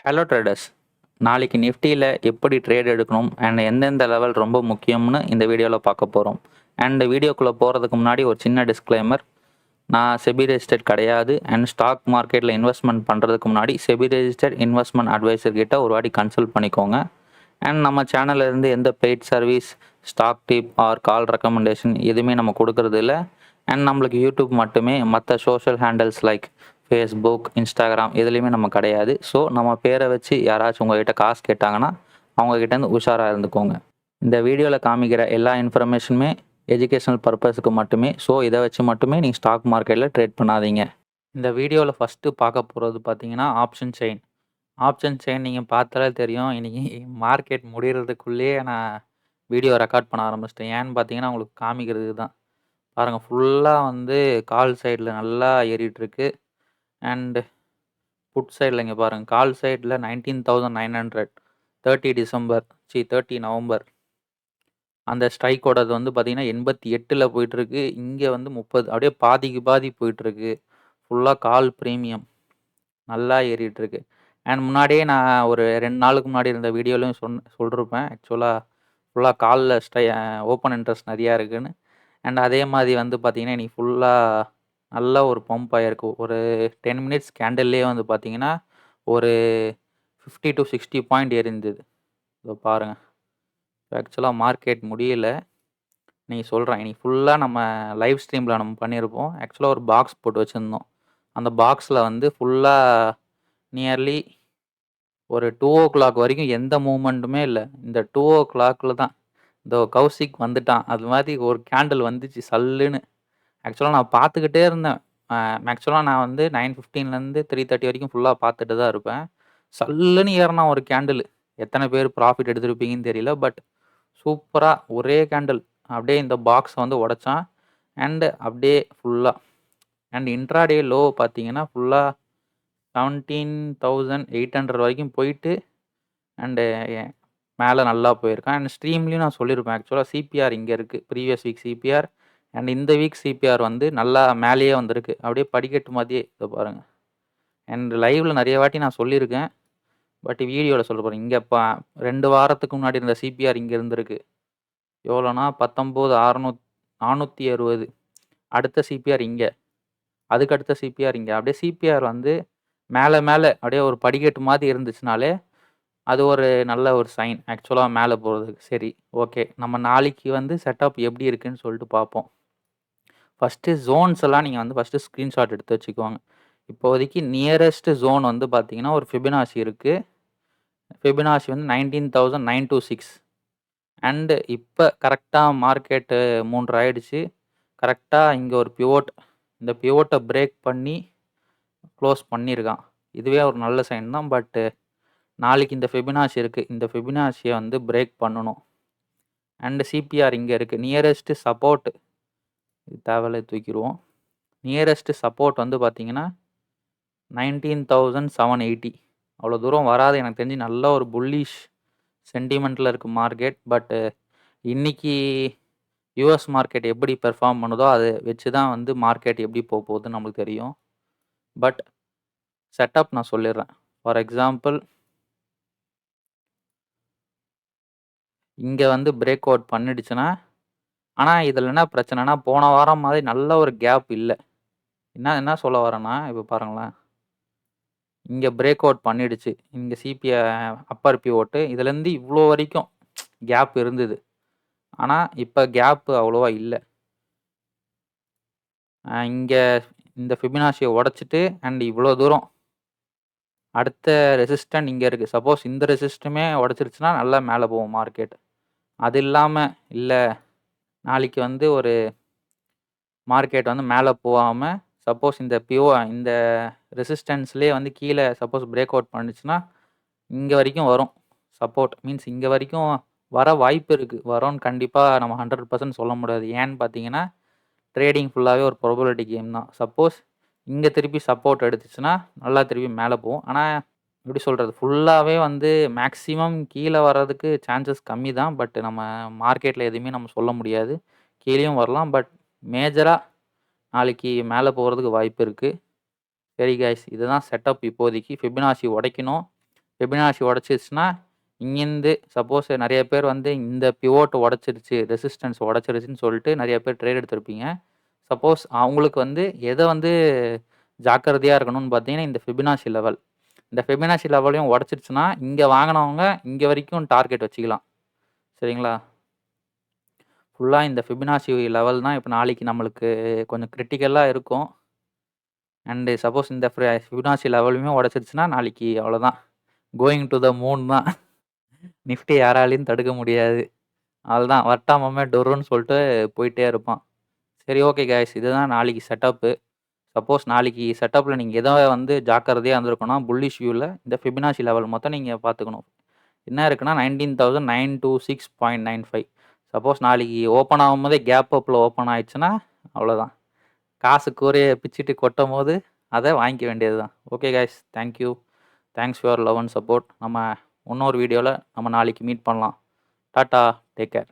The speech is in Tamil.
ஹலோ ட்ரேடர்ஸ், நாளைக்கு நிஃப்டியில் எப்படி ட்ரேட் எடுக்கணும் அண்ட் எந்தெந்த லெவல் ரொம்ப முக்கியம்னு இந்த வீடியோவில் பார்க்க போகிறோம். அண்ட் வீடியோக்குள்ளே போகிறதுக்கு முன்னாடி ஒரு சின்ன டிஸ்க்ளைமர். நான் செபி ரெஜிஸ்டர்ட் கிடையாது அண்ட் ஸ்டாக் மார்க்கெட்டில் இன்வெஸ்ட்மெண்ட் பண்ணுறதுக்கு முன்னாடி செபி ரெஜிஸ்டர்ட் இன்வெஸ்ட்மெண்ட் அட்வைசர் கிட்ட ஒரு வாட்டி கன்சல்ட் பண்ணிக்கோங்க. அண்ட் நம்ம சேனல்லேருந்து எந்த paid service, stock tip or call recommendation எதுவுமே நம்ம கொடுக்கறது இல்லை. அண்ட் நம்மளுக்கு யூடியூப் மட்டுமே, மற்ற social handles like Facebook, Instagram எதுலேயுமே நம்ம கிடையாது. ஸோ நம்ம பேரை வச்சு யாராச்சும் உங்கள்கிட்ட காசு கேட்டாங்கன்னா அவங்கக்கிட்டேருந்து உஷாராக இருந்துக்கோங்க. இந்த வீடியோவில் காமிக்கிற எல்லா இன்ஃபர்மேஷனுமே எஜுகேஷனல் பர்பஸுக்கு மட்டுமே. ஸோ இதை வச்சு மட்டுமே நீங்கள் ஸ்டாக் மார்க்கெட்டில் ட்ரேட் பண்ணாதீங்க. இந்த வீடியோவில் ஃபஸ்ட்டு பார்க்க போகிறது பார்த்தீங்கன்னா ஆப்ஷன் செயின். ஆப்ஷன் செயின் நீங்கள் பார்த்தாலே தெரியும். இன்றைக்கி மார்க்கெட் முடிகிறதுக்குள்ளேயே நான் வீடியோ ரெக்கார்ட் பண்ண ஆரம்பிச்சிட்டேன். ஏன்னு பார்த்தீங்கன்னா உங்களுக்கு காமிக்கிறதுக்கு தான். பாருங்கள், ஃபுல்லாக வந்து கால் சைடில் நல்லா ஏறிட்டுருக்கு. அண்டு புட் சைடில் இங்கே பாருங்கள், கால் சைடில் 19,900 30 டிசம்பர் 30 நவம்பர் அந்த ஸ்ட்ரைக்கோடது வந்து பார்த்திங்கன்னா 88 போயிட்டுருக்கு. இங்கே வந்து 30, அப்படியே பாதிக்கு பாதி போயிட்டுருக்கு. ஃபுல்லாக கால் ப்ரீமியம் நல்லா ஏறிட்டுருக்கு. அண்ட் முன்னாடியே நான் ஒரு 2 நாளுக்கு முன்னாடி இருந்த வீடியோலையும் சொல்லிருப்பேன். ஆக்சுவலாக ஃபுல்லாக காலில் ஓப்பன் இன்ட்ரெஸ்ட் நிறையா இருக்குதுன்னு. அண்ட் அதே மாதிரி வந்து பார்த்திங்கன்னா இன்றைக்கி ஃபுல்லாக நல்ல ஒரு பம்ப் ஆகிருக்கு. ஒரு 10 மினிட்ஸ் கேண்டில்லே வந்து பார்த்திங்கன்னா ஒரு 50 to 60 பாயிண்ட் ஏறிந்தது. இதோ பாருங்கள், ஆக்சுவலாக மார்க்கெட் முடியல. நீங்கள் சொல்கிறேன், இன்றைக்கி ஃபுல்லாக நம்ம லைவ் ஸ்ட்ரீமில் நம்ம பண்ணியிருப்போம். ஆக்சுவலாக ஒரு பாக்ஸ் போட்டு வச்சுருந்தோம். அந்த பாக்ஸில் வந்து ஃபுல்லாக நியர்லி ஒரு 2:00 வரைக்கும் எந்த மூமெண்ட்டுமே இல்லை. இந்த 2:00 தான் இதோ கௌசிக் வந்துட்டான். அது மாதிரி ஒரு கேண்டில் வந்துச்சு சல்லுன்னு. ஆக்சுவலாக நான் பார்த்துக்கிட்டே இருந்தேன். ஆக்சுவலாக நான் வந்து 9:15 3:30 வரைக்கும் ஃபுல்லாக பார்த்துட்டு தான் இருப்பேன். சல்லுன்னு ஏறினா ஒரு கேண்டில். எத்தனை பேர் ப்ராஃபிட் எடுத்துருப்பீங்கன்னு தெரியல. பட் சூப்பராக ஒரே கேண்டில் அப்படியே இந்த பாக்ஸை வந்து உடைச்சான். அண்டு அப்படியே ஃபுல்லாக அண்ட் இன்ட்ராடே லோ பார்த்தீங்கன்னா ஃபுல்லாக 17,800 வரைக்கும் போயிட்டு அண்டு மேலே நல்லா போயிருக்கான். அண்ட் ஸ்ட்ரீம்லேயும் நான் சொல்லியிருப்பேன். ஆக்சுவலாக சிபிஆர் இங்கே இருக்குது, ப்ரீவியஸ் வீக் சிபிஆர். அண்ட் இந்த வீக் சிபிஆர் வந்து நல்லா மேலேயே வந்திருக்கு. அப்படியே படிக்கட்டு மாதிரியே. இதை பாருங்கள். அண்ட் லைவில் நிறைய வாட்டி நான் சொல்லியிருக்கேன். பட் வீடியோவில் சொல்ல போகிறேன். இங்கே இப்போ 2 வாரத்துக்கு முன்னாடி இருந்த சிபிஆர் இங்கே இருந்திருக்கு. எவ்வளோனா 19,460. அடுத்த சிபிஆர் இங்கே, அதுக்கு அடுத்த சிபிஆர் இங்கே. அப்படியே சிபிஆர் வந்து மேலே மேலே அப்படியே ஒரு படிக்கட்டு மாதிரி இருந்துச்சுனாலே அது ஒரு நல்ல ஒரு சைன் ஆக்சுவலாக மேலே போகிறதுக்கு. சரி, ஓகே, நம்ம நாளைக்கு வந்து செட்டப் எப்படி இருக்குன்னு சொல்லிட்டு பார்ப்போம். ஃபஸ்ட்டு ஜோன்ஸ் எல்லாம் நீங்கள் வந்து ஃபஸ்ட்டு ஸ்க்ரீன்ஷாட் எடுத்து வச்சுக்குவாங்க. இப்போதைக்கு நியரஸ்ட் ஜோன் வந்து பார்த்தீங்கன்னா ஒரு ஃபிபனாசி இருக்குது. ஃபிபனாசி வந்து 19,926. அண்டு இப்போ கரெக்டாக மார்க்கெட்டு 3 ஆயிடுச்சு. கரெக்டாக இங்கே ஒரு பிவோட், இந்த பிவோட்டை பிரேக் பண்ணி க்ளோஸ் பண்ணியிருக்கான். இதுவே ஒரு நல்ல சைன் தான். பட்டு நாளைக்கு இந்த ஃபிபனாசி இருக்குது, இந்த ஃபிபனாசியை வந்து பிரேக் பண்ணணும். அண்டு சிபிஆர் இங்கே இருக்குது. நியரஸ்ட்டு சப்போர்ட் இது தேவையில்லை, தூக்கிடுவோம். நியரஸ்ட்டு சப்போர்ட் வந்து பார்த்தீங்கன்னா 19,780. அவ்வளோ தூரம் வராது எனக்கு தெரிஞ்சு. நல்ல ஒரு புல்லிஷ் சென்டிமெண்ட்டில் இருக்குது மார்க்கெட். பட்டு இன்றைக்கி யூஎஸ் மார்க்கெட் எப்படி பெர்ஃபார்ம் பண்ணுதோ அதை வச்சு தான் வந்து மார்க்கெட் எப்படி போக போகுதுன்னு நம்மளுக்கு தெரியும். பட் செட்டப் நான் சொல்லிடுறேன். ஃபார் எக்ஸாம்பிள், இங்கே வந்து பிரேக் அவுட் பண்ணிடுச்சுன்னா, ஆனால் இதில் என்ன பிரச்சனைனா போன வாரம் மாதிரி நல்ல ஒரு கேப் இல்லை. என்ன சொல்ல வரேன்னா, இப்போ பாருங்களேன், இங்கே பிரேக் அவுட் பண்ணிடுச்சு. இங்கே சிபிஐ அப்பர் பிவோட்டு, இதுலேருந்து இவ்வளோ வரைக்கும் கேப் இருந்தது. ஆனால் இப்போ கேப்பு அவ்வளோவா இல்லை. இங்கே இந்த ஃபிபனாசியை உடச்சிட்டு அண்ட் இவ்வளோ தூரம் அடுத்த ரெசிஸ்டன்ட் இங்கே இருக்குது. சப்போஸ் இந்த ரெசிஸ்ட்டுமே உடச்சிருச்சுன்னா நல்லா மேலே போகும் மார்க்கெட். அது இல்லாமல் இல்லை, நாளைக்கு வந்து ஒரு மார்க்கெட் வந்து மேலே போகாமல் சப்போஸ் இந்த ரெசிஸ்டன்ஸ்லேயே வந்து கீழே சப்போஸ் பிரேக் அவுட் பண்ணிச்சுன்னா இங்கே வரைக்கும் வரும். சப்போர்ட் மீன்ஸ் இங்கே வரைக்கும் வர வாய்ப்பு இருக்குது. வரோன்னு கண்டிப்பாக நம்ம 100% சொல்ல முடியாது. ஏன்னு பார்த்தீங்கன்னா ட்ரேடிங் ஃபுல்லாகவே ஒரு ப்ராபபிலிட்டி கேம் தான். சப்போஸ் இங்கே திருப்பி சப்போர்ட் எடுத்துச்சுன்னா நல்லா திருப்பி மேலே போகும். ஆனால் எப்படி சொல்கிறது, ஃபுல்லாகவே வந்து மேக்ஸிமம் கீழே வர்றதுக்கு சான்சஸ் கம்மி தான். பட் நம்ம மார்க்கெட்டில் எதுவுமே நம்ம சொல்ல முடியாது. கீழேயும் வரலாம். பட் மேஜராக நாளைக்கு மேலே போகிறதுக்கு வாய்ப்பு இருக்குது. சரி கைஸ், இதுதான் செட்டப் இப்போதைக்கு. ஃபிபனாசி உடைக்கணும். ஃபிபனாஷி உடச்சிருச்சுன்னா இங்கேருந்து சப்போஸ் நிறைய பேர் வந்து இந்த பிவோட் உடச்சிருச்சு, ரெசிஸ்டன்ஸ் உடச்சிருச்சுன்னு சொல்லிட்டு நிறைய பேர் ட்ரேட் எடுத்திருப்பீங்க. சப்போஸ் அவங்களுக்கு வந்து எதை வந்து ஜாக்கிரதையாக இருக்கணும்னு பார்த்தீங்கன்னா, இந்த ஃபிபனாஷி லெவல். இந்த ஃபிபனாஷி லெவலையும் உடச்சிருச்சுன்னா இங்கே வாங்கினவங்க இங்கே வரைக்கும் டார்கெட் வச்சுக்கலாம். சரிங்களா? ஃபுல்லாக இந்த ஃபிபனாஷி லெவல் தான் இப்போ நாளைக்கு நம்மளுக்கு கொஞ்சம் கிரிட்டிக்கலாக இருக்கும். அண்டு சப்போஸ் இந்த ஃபிபனாஷி லெவலுமே உடச்சிருச்சுன்னா நாளைக்கு அவ்வளோதான், கோயிங் டு த மூன் தான். நிஃப்டி யாராலையும் தடுக்க முடியாது. அதுதான் வட்டாமமே டொருன்னு சொல்லிட்டு போயிட்டே இருப்பான். சரி, ஓகே கைஸ், இதுதான் நாளைக்கு செட்டப்பு. சப்போஸ் நாளைக்கு செட்டப்பில் நீங்கள் எதோ வந்து ஜாக்கிரதையாக இருந்திருக்கணும். புல்லிஷ் வியூவில் இந்த ஃபிபனாஷி லெவல் மொத்தம் நீங்கள் பார்த்துக்கணும். என்ன இருக்குன்னா 19,926.95. சப்போஸ் நாளைக்கு ஓப்பன் ஆகும்போதே கேப் அப்பில் ஓப்பன் ஆயிடுச்சுன்னா அவ்வளோதான், காசு கூரையை பிச்சுட்டு கொட்டும் போது அதை வாங்கிக்க வேண்டியது தான். Okay guys, thank you. Thanks for love and support. நம்ம இன்னொரு வீடியோவில் நம்ம நாளைக்கு மீட் பண்ணலாம். Tata, take care.